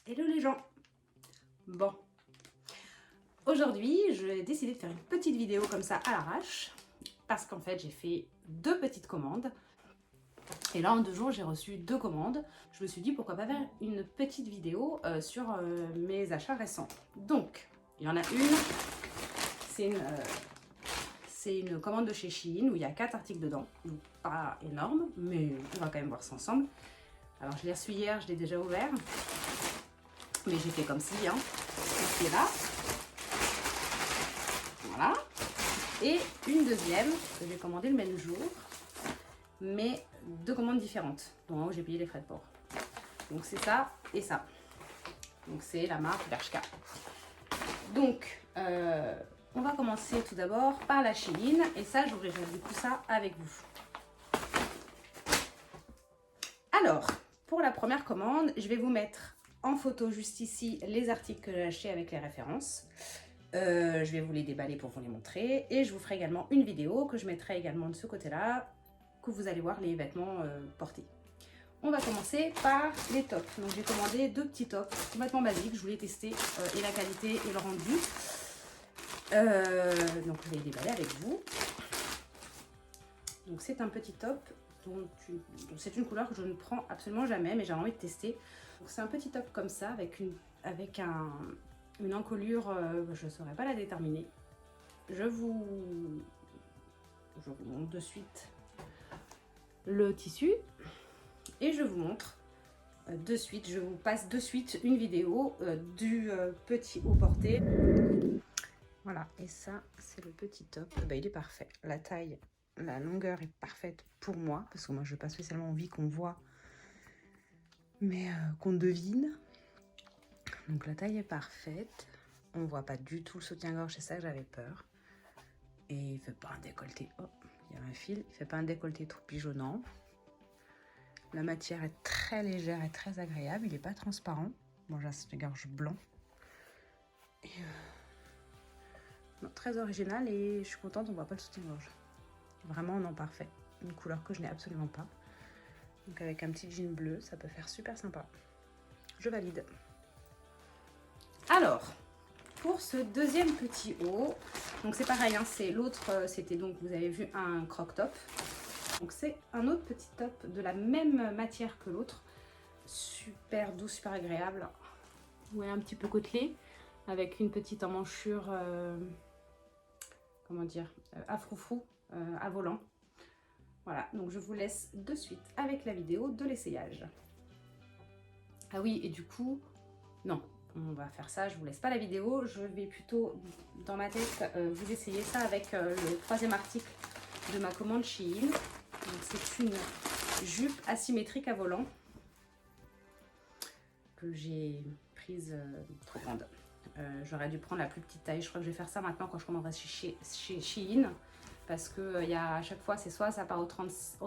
Hello les gens. Bon, aujourd'hui j'ai décidé de faire une petite vidéo comme ça à l'arrache parce qu'en fait j'ai fait 2 petites commandes et là en 2 jours j'ai reçu 2 commandes. Je me suis dit pourquoi pas faire une petite vidéo sur mes achats récents. Donc il y en a une, c'est une commande de chez Shein où il y a 4 articles dedans, donc pas énorme mais on va quand même voir ça ensemble. Alors je l'ai reçu hier, je l'ai déjà ouvert. Mais j'ai fait comme si, hein, qui est là. Voilà. Et une deuxième que j'ai commandée le même jour, mais 2 commandes différentes, dont en haut j'ai payé les frais de port. Donc c'est ça et ça. Donc c'est la marque Bershka. Donc on va commencer tout d'abord par la Shein et ça j'ouvrirai du coup ça avec vous. Alors pour la première commande, je vais vous mettre en photo juste ici les articles que j'ai achetés avec les références. Je vais vous les déballer pour vous les montrer et je vous ferai également une vidéo que je mettrai également de ce côté-là, que vous allez voir les vêtements portés. On va commencer par les tops. Donc j'ai commandé 2 petits tops complètement basiques, je voulais tester et la qualité et le rendu. Donc je vais les déballer avec vous. Donc c'est un petit top dont c'est une couleur que je ne prends absolument jamais mais j'ai envie de tester. Donc c'est un petit top comme ça avec une encolure, je ne saurais pas la déterminer. Je vous montre de suite le tissu et je vous montre de suite, je vous passe de suite une vidéo du petit haut porté. Voilà, et ça c'est le petit top. Bah, il est parfait, la taille, la longueur est parfaite pour moi parce que moi je n'ai pas spécialement envie qu'on voit mais qu'on devine. Donc la taille est parfaite, on voit pas du tout le soutien-gorge, c'est ça que j'avais peur. Et il fait pas un décolleté, oh, il y a un fil, il fait pas un décolleté trop pigeonnant. La matière est très légère et très agréable, il n'est pas transparent. Bon, j'ai un soutien-gorge blanc. Et non, très original et je suis contente, on voit pas le soutien-gorge. Vraiment non parfait, une couleur que je n'ai absolument pas. Donc avec un petit jean bleu, ça peut faire super sympa. Je valide. Alors, pour ce deuxième petit haut, donc c'est pareil, hein, c'est l'autre, c'était donc, vous avez vu, un croc top. Donc c'est un autre petit top de la même matière que l'autre. Super doux, super agréable. Vous voyez, un petit peu côtelé, avec une petite emmanchure, comment dire, à froufrou, à volant. Voilà, donc je vous laisse de suite avec la vidéo de l'essayage. Ah oui, et du coup, non, on va faire ça, je vous laisse pas la vidéo, je vais plutôt, dans ma tête, vous essayer ça avec le troisième article de ma commande Shein. C'est une jupe asymétrique à volant que j'ai prise trop grande. J'aurais dû prendre la plus petite taille, je crois que je vais faire ça maintenant quand je commanderai chez Shein. Parce que à chaque fois, c'est soit ça part au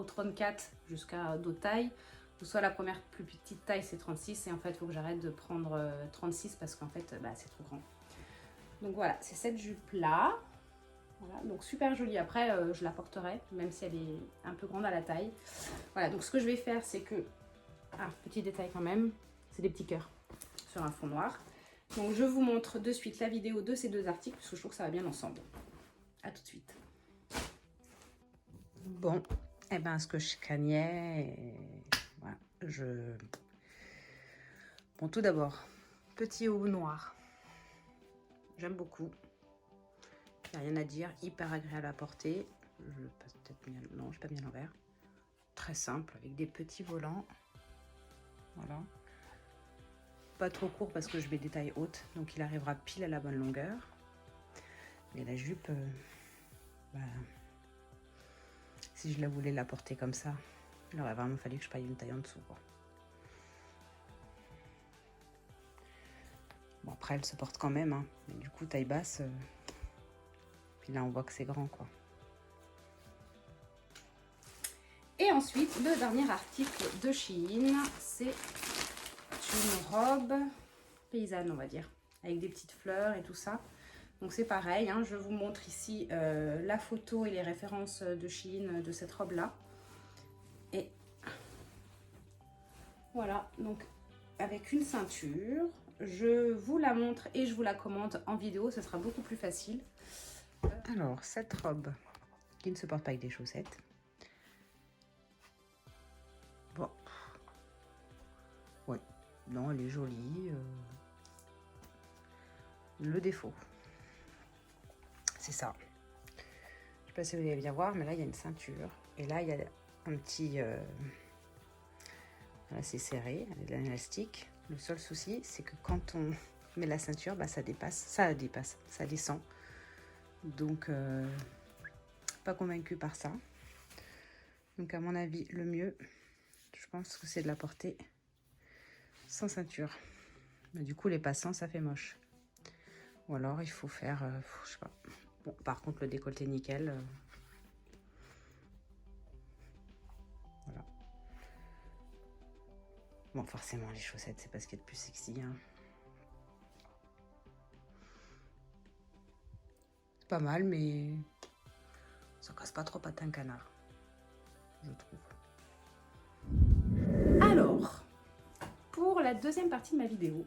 34 jusqu'à d'autres tailles, ou soit la première plus petite taille c'est 36 et en fait il faut que j'arrête de prendre 36 parce qu'en fait c'est trop grand. Donc voilà, c'est cette jupe là. Voilà, donc super jolie. Après je la porterai même si elle est un peu grande à la taille. Voilà, donc ce que je vais faire c'est que, petit détail quand même, c'est des petits cœurs sur un fond noir. Donc je vous montre de suite la vidéo de ces 2 articles parce que je trouve que ça va bien ensemble. A tout de suite. Bon, et ben ce que je craignais, voilà, Bon, tout d'abord, petit haut noir. J'aime beaucoup. Il n'y a rien à dire, hyper agréable à porter. Je passe peut-être bien, non, je pas bien l'envers. Très simple, avec des petits volants. Voilà. Pas trop court parce que je mets des tailles hautes, donc il arrivera pile à la bonne longueur. Mais la jupe, si je la voulais la porter comme ça, il aurait vraiment fallu que je paye une taille en dessous, quoi. Bon, après, elle se porte quand même, hein. Mais du coup, taille basse, puis là, on voit que c'est grand, quoi. Et ensuite, le dernier article de Shein, c'est une robe paysanne, on va dire, avec des petites fleurs et tout ça. Donc c'est pareil, hein, je vous montre ici la photo et les références de Shein de cette robe-là. Et voilà, donc avec une ceinture. Je vous la montre et je vous la commande en vidéo, ce sera beaucoup plus facile. Alors, cette robe qui ne se porte pas avec des chaussettes. Bon. Ouais, non, elle est jolie. Le défaut, c'est ça. Je sais pas si vous allez bien voir, mais là, il y a une ceinture. Et là, il y a un petit... Là, c'est serré, avec de l'élastique. Le seul souci, c'est que quand on met la ceinture, bah, ça descend. Donc, pas convaincue par ça. Donc, à mon avis, le mieux, je pense que c'est de la porter sans ceinture. Mais du coup, les passants, ça fait moche. Ou alors, il faut faire, je sais pas. Bon, par contre, le décolleté nickel. Voilà. Bon, forcément, les chaussettes, c'est pas ce qu'il y a de plus sexy. Hein. C'est pas mal, mais ça casse pas trop patin canard, je trouve. Alors, pour la deuxième partie de ma vidéo,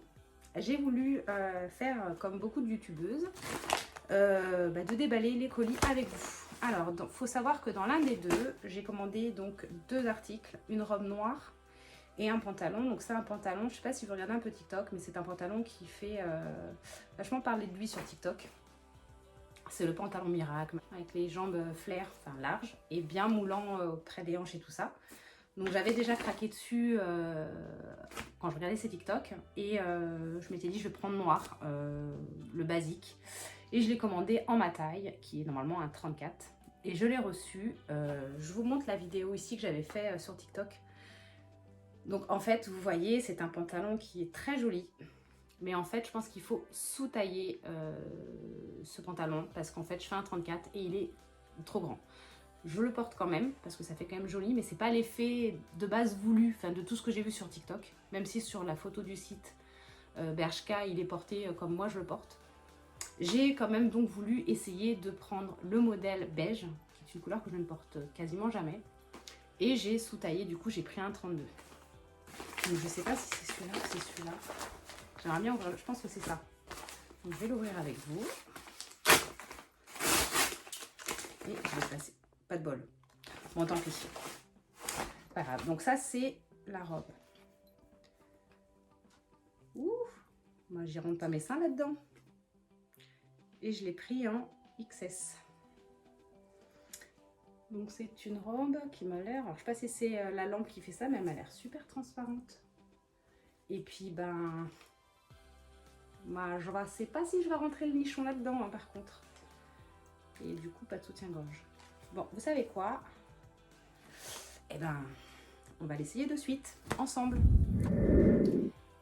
j'ai voulu faire comme beaucoup de youtubeuses, de déballer les colis avec vous. Alors, il faut savoir que dans l'un des deux, j'ai commandé donc 2 articles, une robe noire et un pantalon. Donc c'est un pantalon, je sais pas si vous regardez un peu TikTok, mais c'est un pantalon qui fait vachement parler de lui sur TikTok. C'est le pantalon miracle, avec les jambes flair, enfin larges, et bien moulant près des hanches et tout ça. Donc j'avais déjà craqué dessus quand je regardais ces TikTok, et je m'étais dit je vais prendre noir, le basique. Et je l'ai commandé en ma taille, qui est normalement un 34. Et je l'ai reçu. Je vous montre la vidéo ici que j'avais fait sur TikTok. Donc en fait, vous voyez, c'est un pantalon qui est très joli. Mais en fait, je pense qu'il faut sous-tailler ce pantalon. Parce qu'en fait, je fais un 34 et il est trop grand. Je le porte quand même, parce que ça fait quand même joli. Mais c'est pas l'effet de base voulu, enfin de tout ce que j'ai vu sur TikTok. Même si sur la photo du site Bershka, il est porté comme moi je le porte. J'ai quand même donc voulu essayer de prendre le modèle beige, qui est une couleur que je ne porte quasiment jamais. Et j'ai sous-taillé, du coup j'ai pris un 32. Donc je sais pas si c'est celui-là ou c'est celui-là. J'aimerais bien ouvrir, je pense que c'est ça. Donc je vais l'ouvrir avec vous. Et je vais passer. Pas de bol. Bon, tant pis. Pas grave. Donc ça c'est la robe. Ouh, moi j'y rentre pas mes seins là-dedans. Et je l'ai pris en XS. Donc c'est une robe qui m'a l'air, alors je sais pas si c'est la lampe qui fait ça, mais elle m'a l'air super transparente. Et puis je ne sais pas si je vais rentrer le nichon là-dedans par contre. Et du coup pas de soutien-gorge. Bon, vous savez quoi? Eh ben, on va l'essayer de suite, ensemble.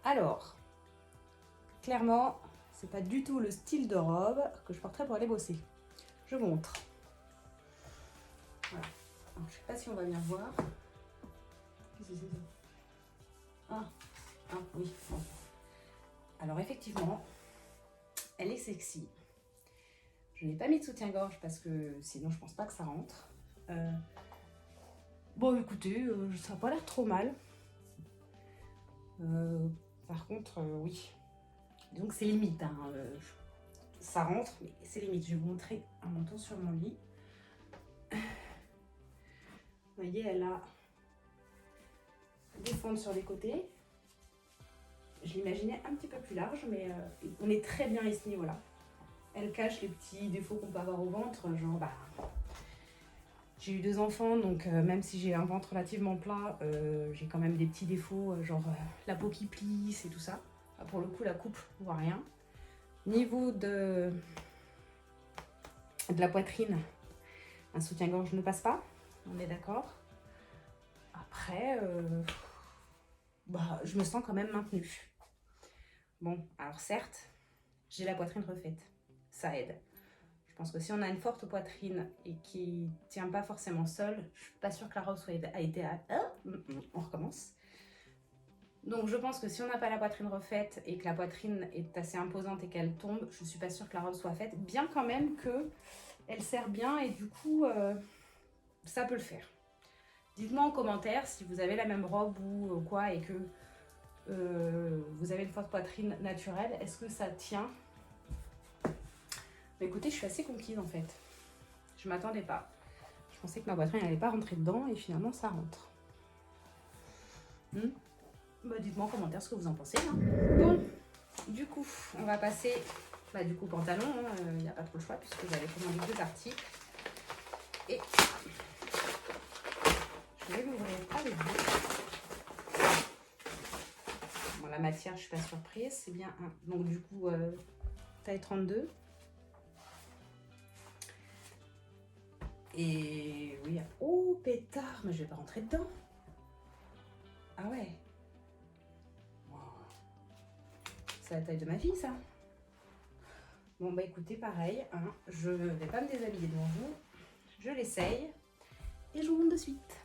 Alors, clairement, c'est pas du tout le style de robe que je porterais pour aller bosser. Je montre. Voilà. Alors, je sais pas si on va bien voir. Qu'est-ce que c'est ça? Ah, oui. Bon. Alors effectivement, elle est sexy. Je n'ai pas mis de soutien-gorge parce que sinon je pense pas que ça rentre. Bon écoutez, ça n'a pas l'air trop mal. Par contre, oui. Donc c'est limite. Hein, ça rentre, mais c'est limite. Je vais vous montrer un manteau sur mon lit. Vous voyez, elle a des fentes sur les côtés. Je l'imaginais un petit peu plus large, mais on est très bien à ce niveau-là. Elle cache les petits défauts qu'on peut avoir au ventre, genre j'ai eu 2 enfants, donc même si j'ai un ventre relativement plat, j'ai quand même des petits défauts, genre la peau qui plisse et tout ça. Pour le coup, la coupe, on voit rien. Niveau de la poitrine, un soutien-gorge ne passe pas, on est d'accord. Après, je me sens quand même maintenue. Bon, alors certes, j'ai la poitrine refaite, ça aide. Je pense que si on a une forte poitrine et qui ne tient pas forcément seule, je suis pas sûre que la robe a été à... On recommence. Donc je pense que si on n'a pas la poitrine refaite et que la poitrine est assez imposante et qu'elle tombe, je suis pas sûre que la robe soit faite, bien quand même que elle sert bien et du coup, ça peut le faire. Dites-moi en commentaire si vous avez la même robe ou quoi et que vous avez une forte poitrine naturelle, est-ce que ça tient? Mais écoutez, je suis assez conquise en fait. Je m'attendais pas. Je pensais que ma poitrine n'allait pas rentrer dedans et finalement ça rentre. Bah, dites-moi en commentaire ce que vous en pensez. Hein. Bon, du coup, on va passer du coup pantalon. Il n'y a pas trop le choix puisque j'avais commandé 2 articles. Et je vais l'ouvrir avec vous. Bon, la matière, je suis pas surprise. C'est bien un. Donc du coup, taille 32. Et oui, oh pétard, mais je vais pas rentrer dedans. Ah ouais. Wow. C'est la taille de ma fille ça. Bon bah écoutez, pareil, hein, je vais pas me déshabiller devant vous. Je l'essaye et je vous montre de suite.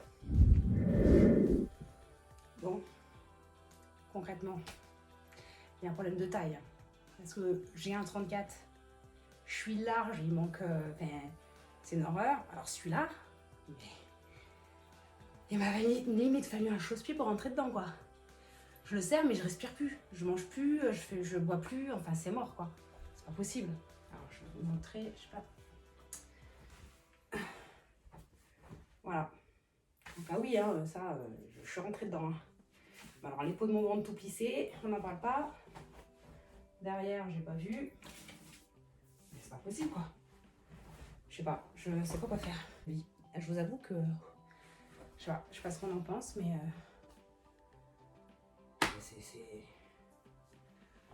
Bon, concrètement, il y a un problème de taille. Parce que j'ai un 34, je suis large, il manque... c'est une horreur. Alors celui-là, il m'a limite fallu un chausse-pied pour rentrer dedans, quoi. Je le serre, mais je respire plus. Je mange plus, je bois plus. Enfin, c'est mort, quoi. C'est pas possible. Alors, je vais vous montrer, je sais pas. Voilà. Donc, ah oui, hein, ça, je suis rentrée dedans. Hein. Alors, les peaux de mon ventre tout plissées, on n'en parle pas. Derrière, j'ai pas vu. Mais c'est pas possible, quoi. Je sais pas, je sais pas quoi faire. Oui, je vous avoue que je sais pas ce qu'on en pense, mais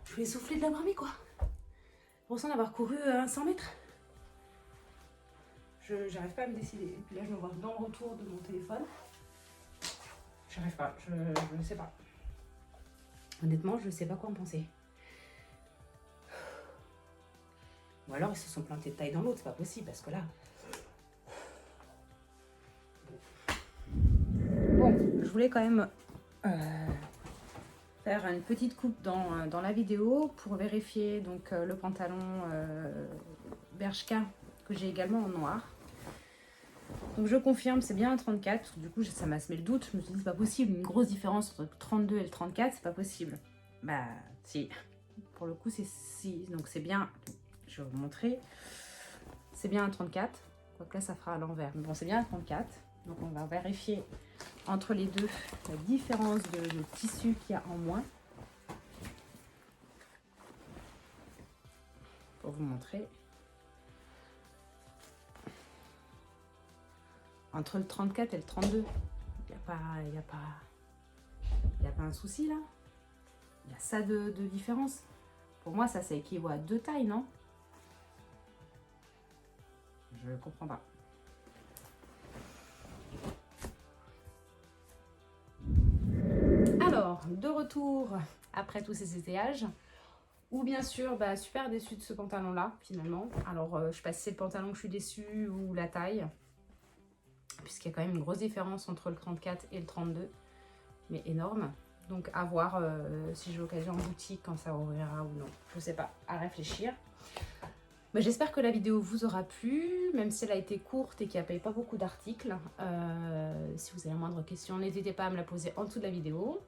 je suis essoufflée de l'avoir mis, quoi. Pour ça d'avoir couru 100 mètres. J'arrive pas à me décider. Puis là, je me vois dans le retour de mon téléphone. J'arrive pas, je sais pas. Honnêtement, je sais pas quoi en penser. Ou alors ils se sont plantés de taille dans l'autre, c'est pas possible parce que là. Bon, je voulais quand même faire une petite coupe dans la vidéo pour vérifier donc le pantalon Bershka que j'ai également en noir. Donc je confirme, c'est bien un 34. Du coup, ça m'a semé le doute. Je me suis dit, c'est pas possible, une grosse différence entre le 32 et le 34, c'est pas possible. Bah, si. Pour le coup, c'est si. Donc c'est bien. Je vais vous montrer. C'est bien un 34. Quoique là, ça fera à l'envers. Mais bon, c'est bien un 34. Donc on va vérifier entre les deux la différence de tissu qu'il y a en moins. Pour vous montrer. Entre le 34 et le 32, il n'y a pas un souci là. Il y a ça de différence. Pour moi, ça équivaut à 2 tailles, non? Je comprends pas. Alors, de retour après tous ces essayages, ou bien sûr, super déçue de ce pantalon-là, finalement. Alors, je sais pas si c'est le pantalon que je suis déçue ou la taille, puisqu'il y a quand même une grosse différence entre le 34 et le 32, mais énorme. Donc, à voir si j'ai l'occasion en boutique quand ça ouvrira ou non. Je sais pas, à réfléchir. Mais j'espère que la vidéo vous aura plu, même si elle a été courte et qu'il n'y a pas beaucoup d'articles. Si vous avez la moindre question, n'hésitez pas à me la poser en dessous de la vidéo.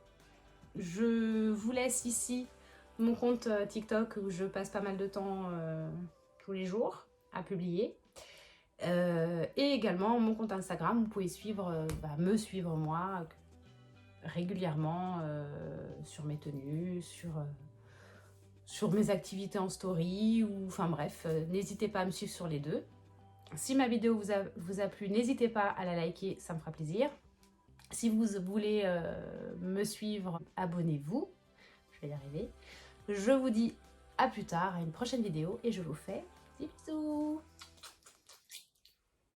Je vous laisse ici mon compte TikTok où je passe pas mal de temps tous les jours à publier. Et également mon compte Instagram, vous pouvez me suivre moi régulièrement sur mes tenues, sur mes activités en story, ou enfin bref, n'hésitez pas à me suivre sur les deux. Si ma vidéo vous a plu, n'hésitez pas à la liker, ça me fera plaisir. Si vous voulez me suivre, abonnez-vous. Je vais y arriver. Je vous dis à plus tard, à une prochaine vidéo, et je vous fais des bisous.